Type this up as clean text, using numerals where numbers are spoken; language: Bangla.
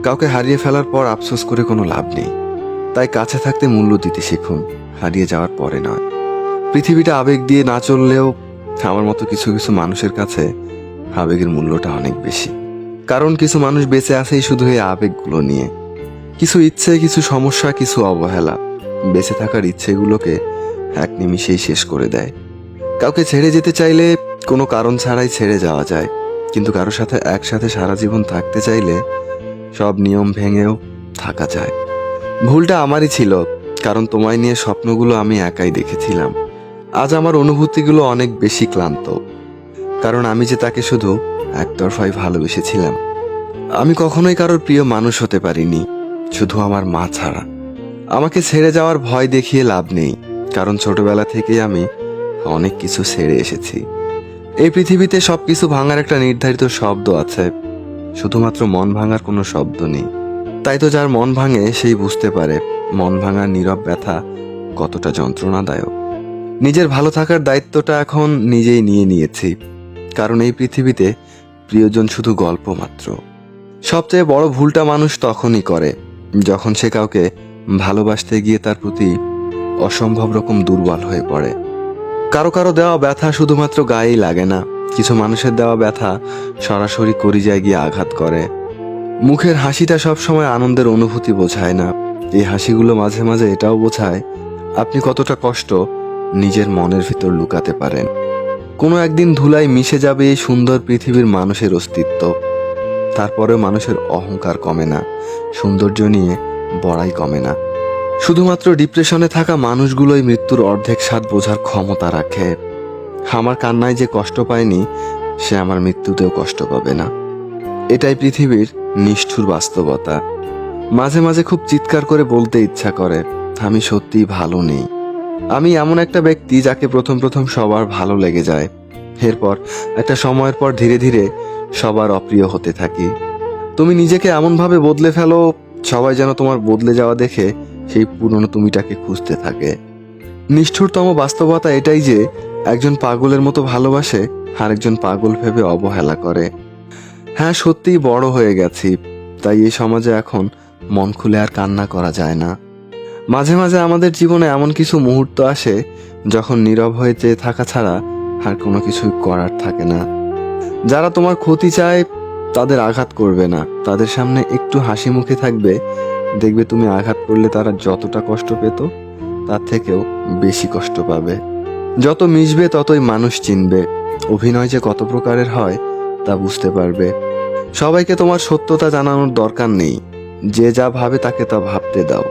কাউকে হারিয়ে ফেলার পর আফসোস করে কোনো লাভ নেই। তাই কাছে থাকতে মূল্য দিতে শিখুন, হারিয়ে যাওয়ার পরে নয়। পৃথিবীটা আবেগ দিয়ে না চললেও আমার মতো কিছু কিছু মানুষের কাছে আবেগের মূল্যটা অনেক বেশি। কারণ কিছু মানুষ বেঁচে আছেই শুধু এই আবেগগুলো নিয়ে। কিছু ইচ্ছে, কিছু সমস্যা, কিছু অবহেলা বেঁচে থাকার ইচ্ছেগুলোকে এক নিমিষেই শেষ করে দেয়। কাউকে ছেড়ে যেতে চাইলে কোনো কারণ ছাড়াই ছেড়ে যাওয়া যায়, কিন্তু কারো সাথে একসাথে সারা জীবন থাকতে চাইলে সব নিয়ম ভেঙেও থাকা যায়। ভুলটা আমারই ছিল, কারণ তোমায় নিয়ে স্বপ্নগুলো আমি একাই দেখেছিলাম। আজ আমার অনুভূতিগুলো অনেক বেশি ক্লান্ত, কারণ আমি যে তাকে শুধু একতরফাই ভালোবেসেছিলাম। আমি কখনোই কারোর প্রিয় মানুষ হতে পারিনি, শুধু আমার মা ছাড়া। আমাকে ছেড়ে যাওয়ার ভয় দেখিয়ে লাভ নেই, কারণ ছোটবেলা থেকেই আমি অনেক কিছু ছেড়ে এসেছি। এই পৃথিবীতে সবকিছু ভাঙার একটা নির্ধারিত শব্দ আছে, শুধুমাত্র মন ভাঙার কোনো শব্দ নেই। তাই তো যার মন ভাঙে সেই বুঝতে পারে মন ভাঙার নীরব ব্যথা কতটা যন্ত্রণাদায়ক। নিজের ভালো থাকার দায়িত্বটা এখন নিজেই নিয়ে নিয়েছি, কারণ এই পৃথিবীতে প্রিয়জন শুধু গল্প মাত্র। সবচেয়ে বড় ভুলটা মানুষ তখনই করে যখন সে কাউকে ভালোবাসতে গিয়ে তার প্রতি অসম্ভব রকম দুর্বল হয়ে পড়ে। কারো কারো দেওয়া ব্যথা শুধুমাত্র গায়েই লাগে না, কিছু মানুষের দেওয়া ব্যথা সরাসরি কলিজায় গিয়ে আঘাত করে। মুখের হাসিটা সবসময় আনন্দের অনুভূতি বোঝায় না, এই হাসিগুলো মাঝে মাঝে এটাও বোঝায় আপনি কতটা কষ্ট নিজের মনের ভিতর লুকাতে পারেন। কোনো একদিন ধুলায় মিশে যাবে এই সুন্দর পৃথিবীর মানুষের অস্তিত্ব, তারপরেও মানুষের অহংকার কমে না, সৌন্দর্য নিয়ে বড়াই কমে না। শুধুমাত্র ডিপ্রেশনে থাকা মানুষগুলোই মৃত্যুর অর্ধেক স্বাদ বোঝার ক্ষমতা রাখে। আমার কান্নায় যে কষ্ট পায়নি, সে আমার মৃত্যুতেও কষ্ট পাবে না। এটাই পৃথিবীর নিষ্ঠুর বাস্তবতা। মাঝে মাঝে খুব চিৎকার করে বলতে ইচ্ছা করে, আমি সত্যিই ভালো নেই। আমি এমন একটা ব্যক্তি যাকে প্রথম প্রথম সবার ভালো লেগে যায়, এরপর একটা সময়ের পর ধীরে ধীরে সবার অপ্রিয় হতে থাকি। তুমি নিজেকে এমনভাবে বদলে ফেলো, সবাই যেন তোমার বদলে যাওয়া দেখে সেই পুরনো তুমিটাকে খুঁজতে থাকে। নিষ্ঠুরতম বাস্তবতা এটাই যে একজন পাগলের মতো ভালোবাসে, আরেকজন পাগল ভেবে অবহেলা করে। হ্যাঁ, সত্যিই বড় হয়ে গেছি, তাই এই সমাজে এখন মন খুলে আর কান্না করা যায় না। মাঝে মাঝে আমাদের জীবনে এমন কিছু মুহূর্ত আসে যখন নীরব হয়ে চেয়ে থাকা ছাড়া আর কোনো কিছুই করার থাকে না। যারা তোমার ক্ষতি চায় তাদের আঘাত করবে না, তাদের সামনে একটু হাসি মুখে থাকবে। দেখবে তুমি আঘাত করলে তারা যতটা কষ্ট পেত তার থেকেও বেশি কষ্ট পাবে। যত মিশবে ততই মানুষ চিনবে, অভিনয় যে কত প্রকারের হয় তা বুঝতে পারবে। সবাইকে তোমার সত্যতা জানানোর দরকার নেই, যে যা ভাবে তাকে তা ভাবতে দাও।